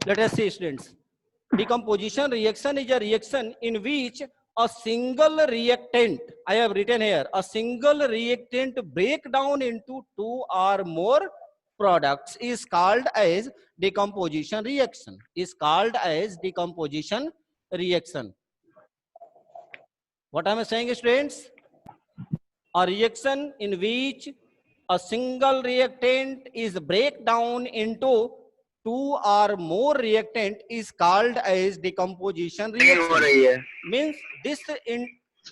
Let us see, students. Decomposition reaction is a reaction in which a single reactant, I have written here, a single reactant break down into two or more products is called as decomposition reaction. Is called as decomposition reaction. What am I saying, students? A reaction in which a single reactant is break down into two or more reactant is called as decomposition reaction. Means this in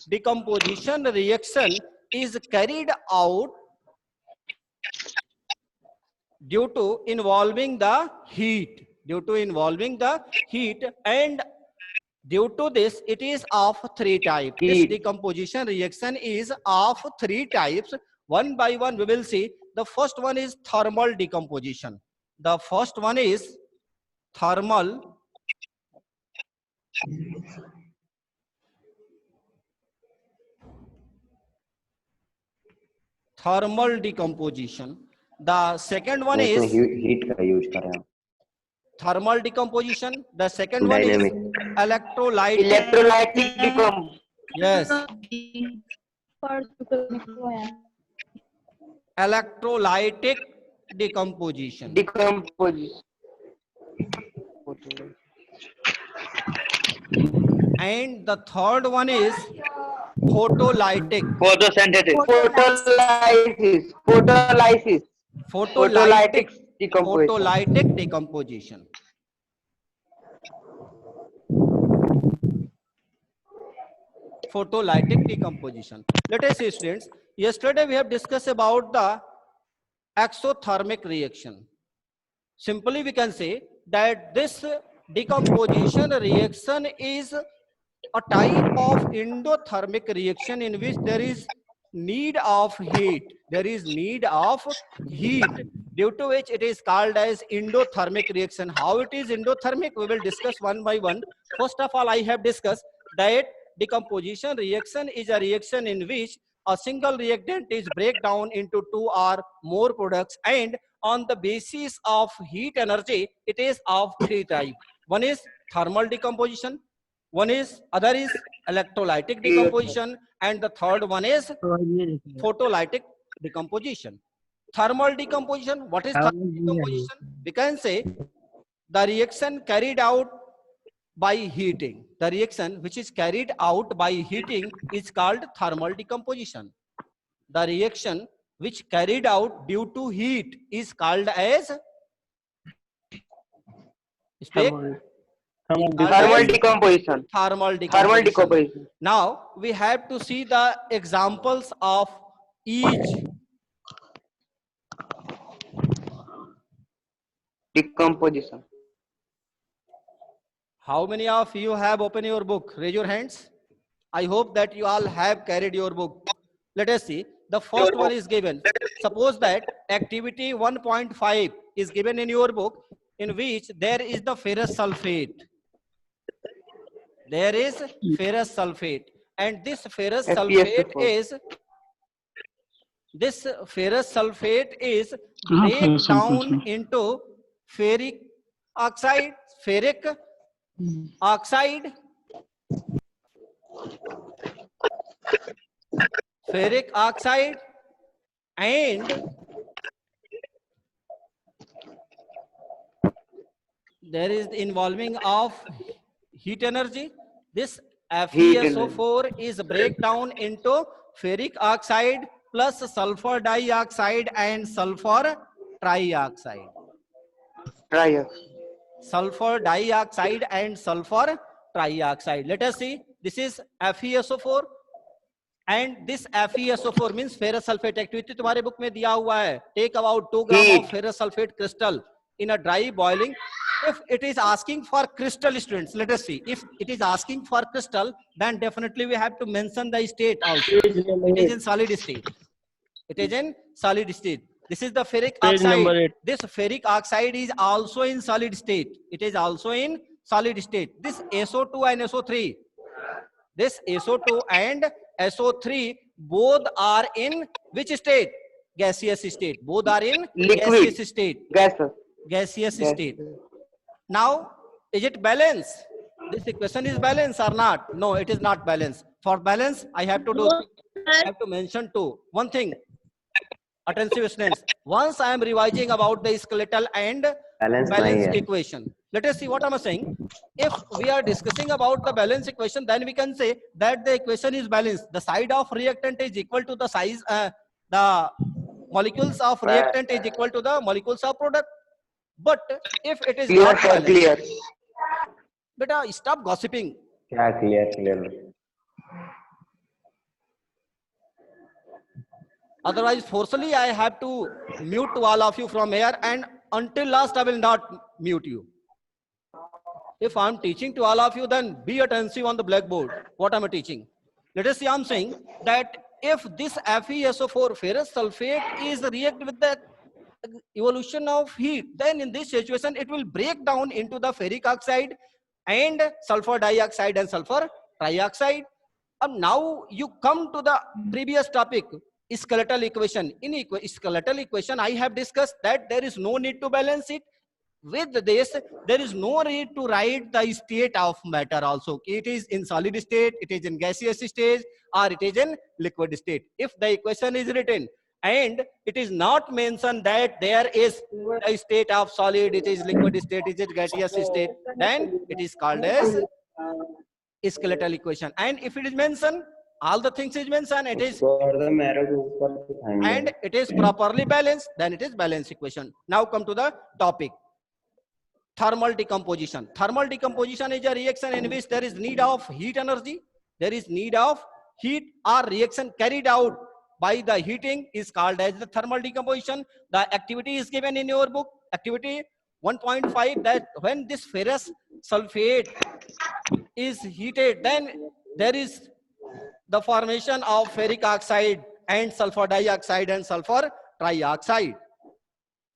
decomposition reaction is carried out due to involving the heat, and due to this it is of three types. This decomposition reaction is of three types. One by one we will see. The first one is thermal decomposition. The first one is thermal decomposition. The second one is heat का use कर रहे हैं thermal decomposition. The second one is electrolytic decomposition. Yes. Electrolytic decomposition. And the third one is photolytic. Photolytic decomposition. Photolytic decomposition. Let us see, students. Yesterday we have discussed about the exothermic reaction. Simply we can say that this decomposition reaction is a type of endothermic reaction in which there is need of heat. There is need of heat, due to which it is called as endothermic reaction. How it is endothermic, we will discuss one by one. First of all, I have discussed that decomposition reaction is a reaction in which a single reactant is break down into two or more products, and on the basis of heat energy, it is of three types. One is thermal decomposition, other is electrolytic decomposition, and the third one is photolytic decomposition. Thermal decomposition. What is thermal decomposition? We can say the reaction carried out by heating. The reaction which is carried out by heating is called thermal decomposition. The reaction which carried out due to heat is called as thermal decomposition. Now we have to see the examples of each decomposition. How many of you have opened your book? Raise your hands. I hope that you all have carried your book. Let us see. The first one is given. Suppose that activity 1.5 is given in your book, in which there is the ferrous sulfate. There is ferrous sulfate, and this ferrous sulfate is break down into ferric oxide, and there is the involving of heat energy. This FeSO4 is breakdown into ferric oxide plus sulfur dioxide and sulfur trioxide. Sulfur dioxide and sulfur trioxide. Let us see. This is FeSO4, and this FeSO4 means ferrous sulfate. Activity तुम्हारे book में दिया हुआ है. Take about 2 grams of ferrous sulfate crystal in a dry boiling. If it is asking for crystal, students, let us see. If it is asking for crystal, then definitely we have to mention the state also. It is in solid state. It is in solid state. This is the ferric oxide. This ferric oxide is also in solid state. It is also in solid state. This SO2 and SO3. This SO2 and SO3 both are in which state? Gaseous state. Both are in liquid. Gaseous state. Gaseous state. Now, is it balance? This equation is balance or not? No, it is not balance. For balance, I have to do, I have to mention two. One thing, attentive students. Once I am revising about the skeletal and balance नहीं balance है equation. Let us see what I'm saying. If we are discussing about the balance equation, then we can say that the equation is balanced. The side of reactant is equal to the size, the molecules of reactant is equal to the molecules of product. But if it is Clear, not sir, balanced, clear. beta, stop gossiping. क्या clear Otherwise, forcefully, I have to mute to all of you from here, and until last, I will not mute you. If I'm teaching to all of you, then be attentive on the blackboard. What am I teaching? Let us see, I'm saying that if this FeSO4 ferrous sulfate is react with the evolution of heat, then in this situation, it will break down into the ferric oxide and sulfur dioxide and sulfur trioxide. Now you come to the previous topic, skeletal equation. In skeletal equation, I have discussed that there is no need to balance it. With this, there is no need to write the state of matter also. It is in solid state, it is in gaseous state, or it is in liquid state. If the equation is written and it is not mentioned that there is a state of solid, it is liquid state, it is gaseous state, then it is called as skeletal equation. And if it is mentioned, all the things is mentioned, it is and it is properly balanced, then it is balanced equation. Now come to the topic. Thermal decomposition. Thermal decomposition is a reaction in which there is need of heat energy. There is need of heat or reaction carried out by the heating is called as the thermal decomposition. The activity is given in your book. Activity 1.5, that when this ferrous sulfate is heated, then there is the formation of ferric oxide and sulfur dioxide and sulfur trioxide.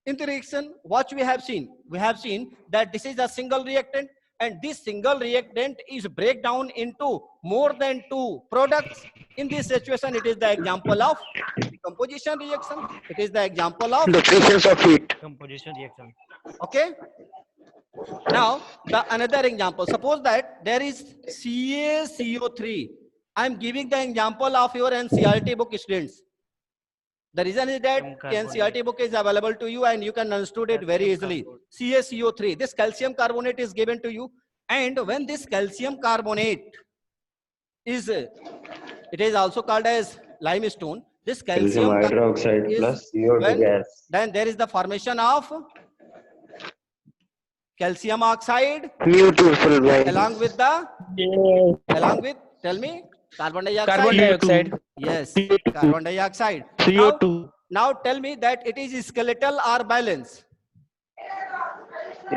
In the reaction, what we have seen? We have seen that this is a single reactant, and this single reactant is break down into more than two products. In this situation, it is the example of decomposition reaction. It is the example of The presence of heat. Composition reaction. okay. Now the another example. Suppose that there is CaCO3. I am giving the example of your NCERT book, students. The reason is that NCERT book is available to you and you can understood it very easily. CaCO3, this calcium carbonate is given to you, and when this calcium carbonate is, it is also called as limestone. This calcium hydroxide is plus CO2 when- gas. then there is the formation of calcium oxide Beautiful, right? along with tell me, carbon dioxide. Carbon dioxide. Yes, carbon dioxide. CO2. Now tell me that it is skeletal or balance?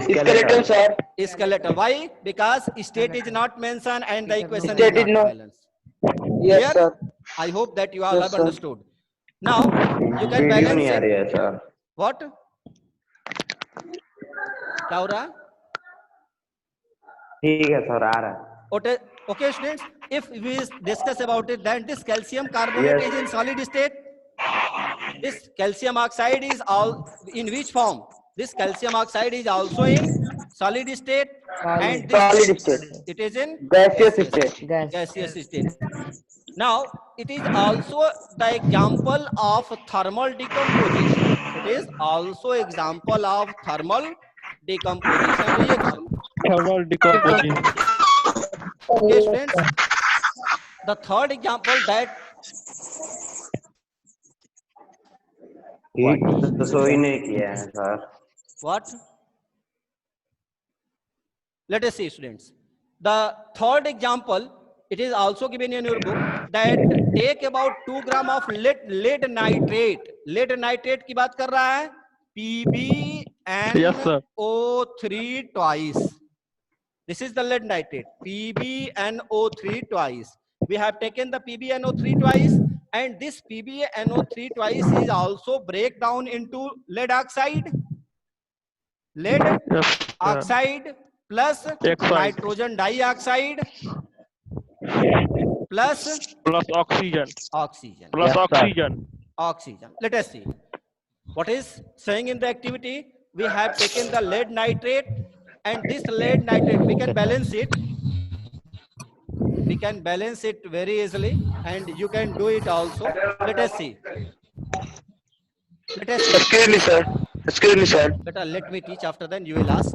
Skeletal, sir. Skeletal. Why? Because state is not mentioned and the equation State is is not not- balanced. Yes, Clear? sir. I hope that you all Yes, have sir. understood. Now you can video नहीं balance uh it. रही है sir What? क्या हो रहा है? ठीक है sir आ रहा है Okay, okay, students. If we discuss about it, then this calcium carbonate Yes. is in solid state. This calcium oxide is all in which form? This calcium oxide is also in solid state, and this Solid state. it is in Gaseous state. gaseous state. Now it is also the example of thermal decomposition. It is also example of thermal decomposition reaction. Thermal decomposition. Okay, students. The third example that heat तो सो ही नहीं किया है sir what? Let us see, students. The third example, it is also given in your book that take about 2 gram of lead nitrate. Lead nitrate की बात कर रहा है. Yes, sir. PbNO3 twice. This is the lead nitrate. PbNO3 twice. We have taken the PbNO3 twice, and this PbNO3 twice is also break down into lead oxide. Lead Yes. oxide plus Oxide. nitrogen dioxide plus Plus oxygen. oxygen. Plus Yes, sir. oxygen. Oxygen. Let us see. What is saying in the activity? We have taken the lead nitrate and this lead nitrate, we can balance it. We can balance it very easily, and you can do it also. Let us see. Let us see. Excuse me, sir. Excuse me, sir. Better let me teach, after then you will ask.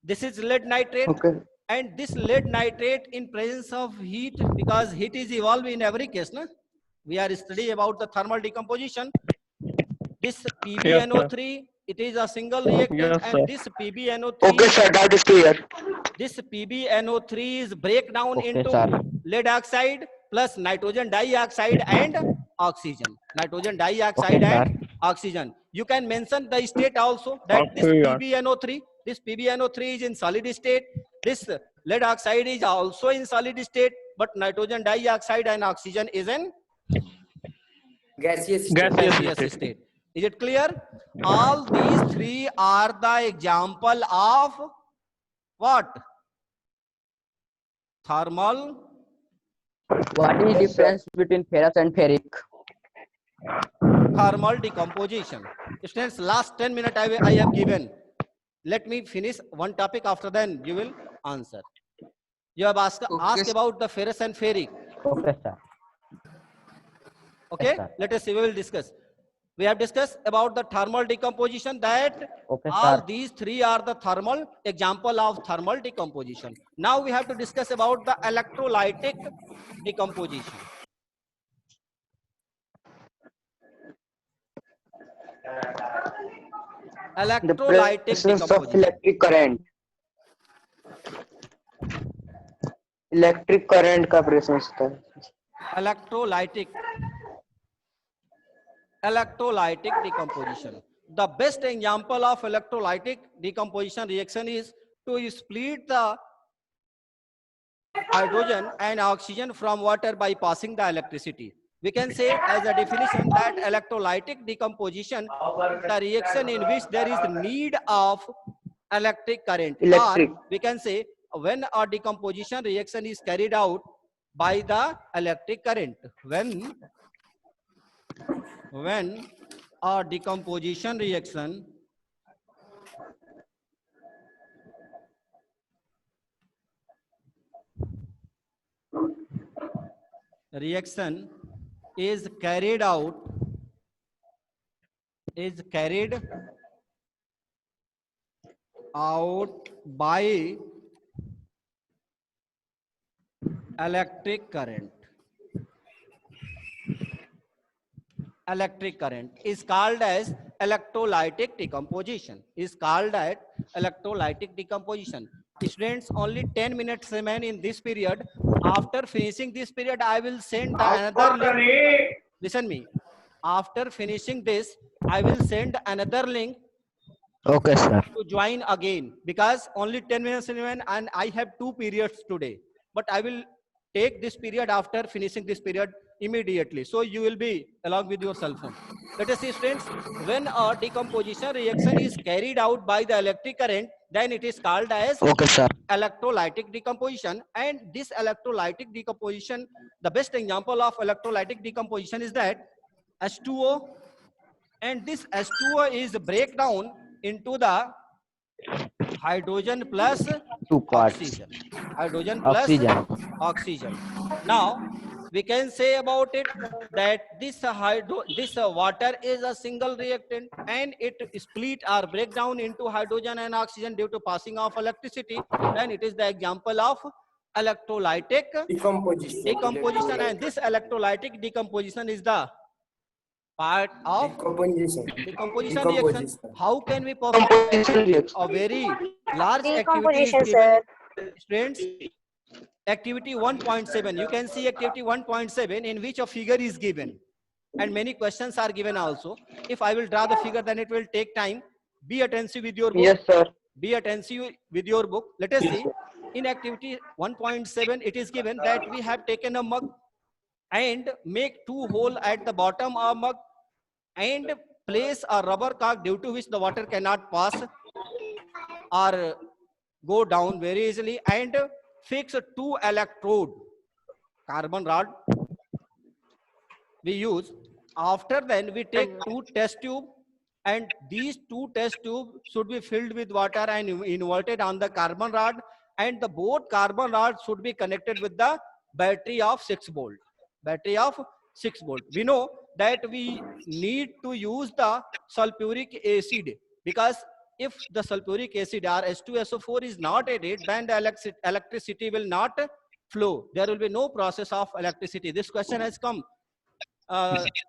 This is lead nitrate. Okay. And this lead nitrate in presence of heat, because heat is evolved in every case, no? We are studying about the thermal decomposition. This PbNO3, it is a single reactant, Yes, sir. and this PbNO3, Okay, sir. That is clear. this PbNO3 is break down Okay, into sir. lead oxide plus nitrogen dioxide and oxygen. Nitrogen dioxide Okay, and oxygen. You can mention the state also, that this Oxygen. PbNO3 is in solid state. This lead oxide is also in solid state, but nitrogen dioxide and oxygen is in Gaseous Gaseous gaseous state. state. Is it clear? All these three are the example of what? Thermal What is difference between ferrous and ferric? thermal decomposition. Students, last 10 minutes I have given. Let me finish one topic, after then you will answer. You have asked about the ferrous and ferric. Okay, sir. Okay, sir. let us see, we will discuss. We have discussed about the thermal decomposition, that Okay, all sir. these three are the thermal example of thermal decomposition. Now we have to discuss about the electrolytic decomposition. The Electrolytic presence of decomposition. electric current. Electric current का प्रेशंस था. Electrolytic decomposition. The best example of electrolytic decomposition reaction is to split the hydrogen and oxygen from water by passing the electricity. We can say as a definition that electrolytic decomposition is the reaction in which there is need of electric current. Electric. Or we can say when a decomposition reaction is carried out by the electric current. When a decomposition reaction is carried out by electric current. Electric current is called as electrolytic decomposition. Students, only 10 minutes remain in this period. After finishing this period, I will send another link. Listen me. After finishing this, I will send another link Okay, sir. to join again, because only 10 minutes remain and I have 2 periods today. But I will take this period after finishing this period immediately. So you will be along with your cell phone. Let us see, students, when a decomposition reaction is carried out by the electric current, then it is called as Okay, sir. electrolytic decomposition. And this electrolytic decomposition, the best example of electrolytic decomposition is that H2O, and this H2O is breakdown into the hydrogen plus 2 parts. oxygen. Hydrogen plus Oxygen. oxygen. Now we can say about it that this water is a single reactant, and it split or break down into hydrogen and oxygen due to passing of electricity. Then it is the example of electrolytic decomposition, and this electrolytic decomposition is the part of decomposition reaction. How can we perform Decomposition reaction. a very large activity is Decomposition, given? sir. Students, activity 1.7, you can see activity 1.7 in which a figure is given and many questions are given also. If I will draw the figure, then it will take time. Be attentive with your book. Yes, sir. Be attentive with your book. Let us Yes, see. sir. In activity 1.7, it is given that we have taken a mug and make 2 holes at the bottom of mug and place a rubber cock due to which the water cannot pass or go down very easily, and fix 2 electrode carbon rod we use. After then we take 2 test tube and these two test tubes should be filled with water and inverted on the carbon rod, and the both carbon rods should be connected with the battery of 6 volt. Battery of 6 volt. We know that we need to use the sulfuric acid, because if the sulfuric acid or H2SO4 is not added, then the electricity will not flow. There will be no process of electricity. This question has come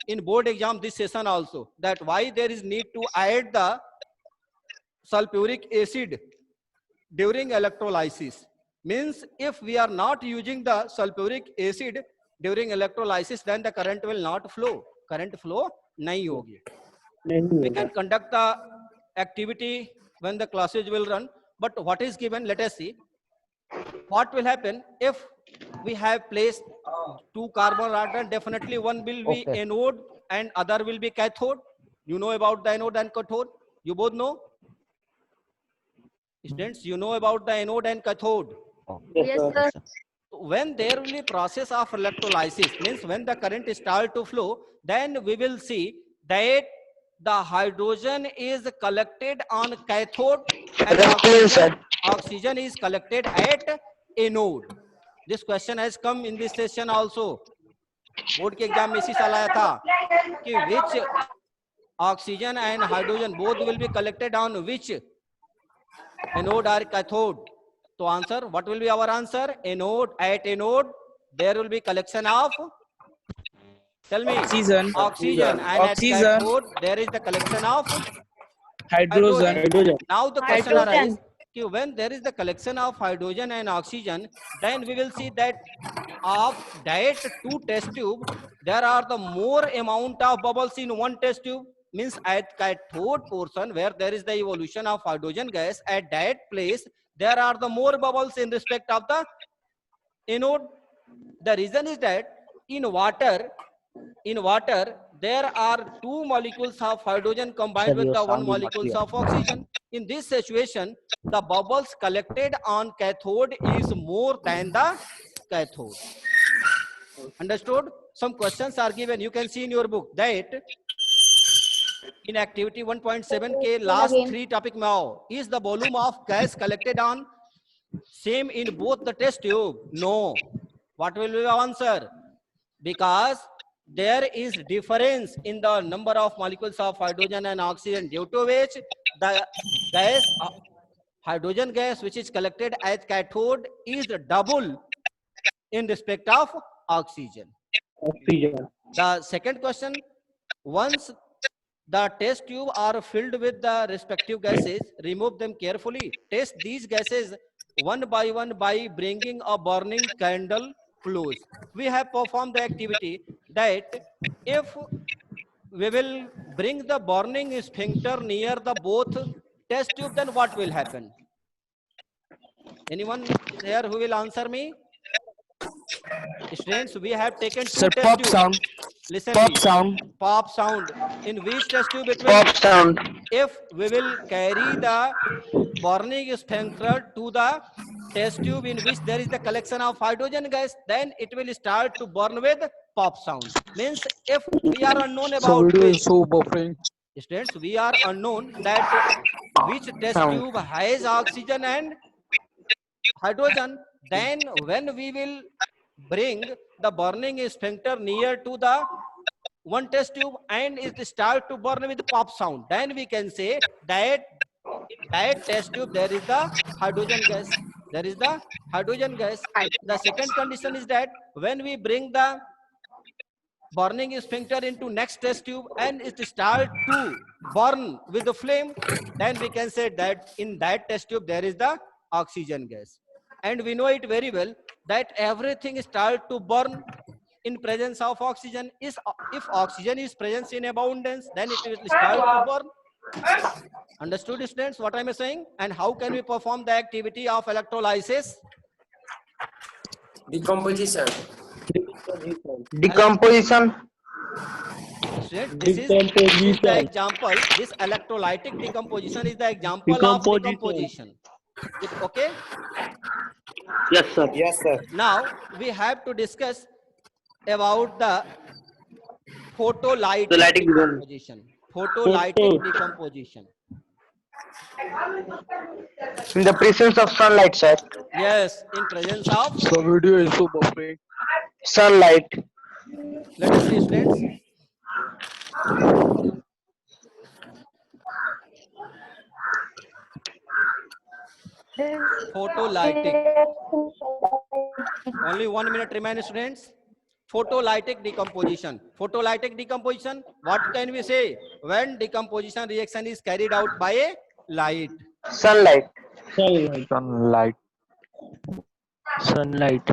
in board exam this session also, that why there is need to add the sulfuric acid during electrolysis. Means if we are not using the sulfuric acid during electrolysis, then the current will not flow. Current flow nahi hogi. We can conduct the activity when the classes will run, but what is given, let us see. What will happen if we have placed two carbon atoms? Definitely one will be Okay. anode and other will be cathode. You know about the anode and cathode? You both know? Students, you know about the anode and cathode. Yes, sir. When there will be process of electrolysis, means when the current start to flow, then we will see that the hydrogen is collected on cathode and oxygen is collected at anode. This question has come in this session also. Board के exam में इसी साल आया था कि which oxygen and hydrogen both will be collected on which anode or cathode. To answer, what will be our answer? Anode. At anode there will be collection of, tell me, Oxygen. Oxygen. And Oxygen. at cathode there is the collection of Hydrogen. Now the question Hydrogen. arises, when there is the collection of hydrogen and oxygen, then we will see that of that two test tube, there are the more amount of bubbles in one test tube. Means at cathode portion where there is the evolution of hydrogen gas, at that place there are the more bubbles in respect of the anode. The reason is that in water there are two molecules of hydrogen combined with the one molecules of oxygen. In this situation, the bubbles collected on cathode is more than the cathode. Understood? Some questions are given. You can see in your book that in activity 1.7 के last three topic में आओ. Is the volume of gas collected on same in both the test tube? No. What will be the answer? Because there is difference in the number of molecules of hydrogen and oxygen, due to which the gas, hydrogen gas which is collected as cathode is double in respect of oxygen. The second question, once the test tube are filled with the respective gases, remove them carefully. Test these gases one by one by bringing a burning candle close. We have performed the activity that if we will bring the burning sphincter near the both test tube, then what will happen? Anyone is here who will answer me? Students, we have taken two Sir, test pop tubes. sound. Listen, Pop please. sound. Pop sound. In which test tube it will? Pop sound. If we will carry the burning sphincter to the test tube in which there is the collection of hydrogen gas, then it will start to burn with pop sound. Means if we are unknown about this, students, we are unknown that which test tube has oxygen and hydrogen, then when we will bring the burning sphincter near to the one test tube and it start to burn with pop sound, then we can say that in that test tube there is the hydrogen gas. There is the hydrogen gas. The second condition is that when we bring the burning sphincter into next test tube and it start to burn with the flame, then we can say that in that test tube there is the oxygen gas. And we know it very well that everything start to burn in presence of oxygen. If oxygen is present in abundance, then it will start to burn. Understood, students, what I am saying? And how can we perform the activity of electrolysis? Decomposition. Decomposition. Students, this is the example. This electrolytic decomposition is the example of decomposition. Okay? Yes, sir. Yes, sir. Now we have to discuss about the photolytic decomposition. photolytic decomposition. In the presence of sunlight, sir. Yes, in presence of So video is so buffering. Sunlight. let us see students. Photolytic. Only 1 minute remains, students. Photolytic decomposition. Photolytic decomposition, what can we say? When decomposition reaction is carried out by a light. Sunlight. Sunlight. Sunlight.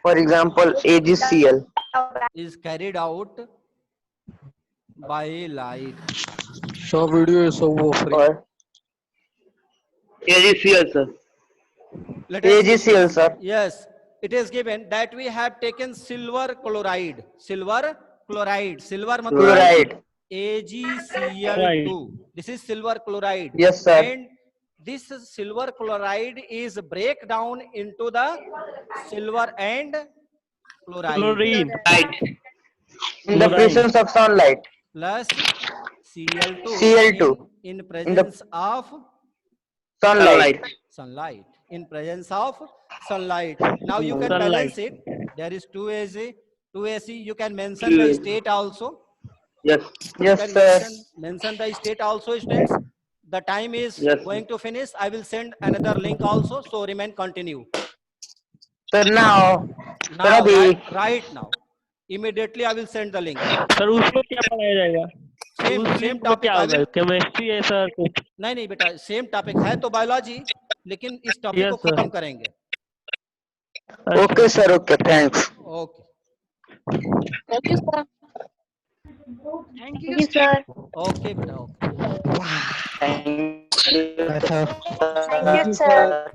For example, AgCl. Is carried out by light. So video is so buffering. Or AgCl, sir. Let us see. AgCl, sir. Yes, it is given that we have taken silver chloride. Silver chloride. Silver matlab Chloride. AgCl2. This is silver chloride. Yes, sir. And this silver chloride is break down into the silver and chloride. Chlorine. In the presence of sunlight. Plus Cl2, Cl2. in presence of Sunlight. sunlight. In presence of sunlight. Now you can Sunlight. balance it. There is 2Ag, 2Ac. You can mention the state also. Yes. You Yes, can sir. mention the state also, students. The time is Yes. going to finish. I will send another link also. So remain continue. So now, Now, Rabi. right now. Immediately I will send the link. Sir उसमें क्या पढ़ाया जाएगा? Same उस same में topic. क्या I होगा? will, chemistry है sir. नहीं बेटा सेम टॉपिक है तो बायोलॉजी, लेकिन इस टॉपिक Yes, को sir. खत्म करेंगे. Okay, sir. Okay. Thanks. Okay Thank you, sir. Thank you, sir. Okay बेटा okay. Thank you. Thank you, sir.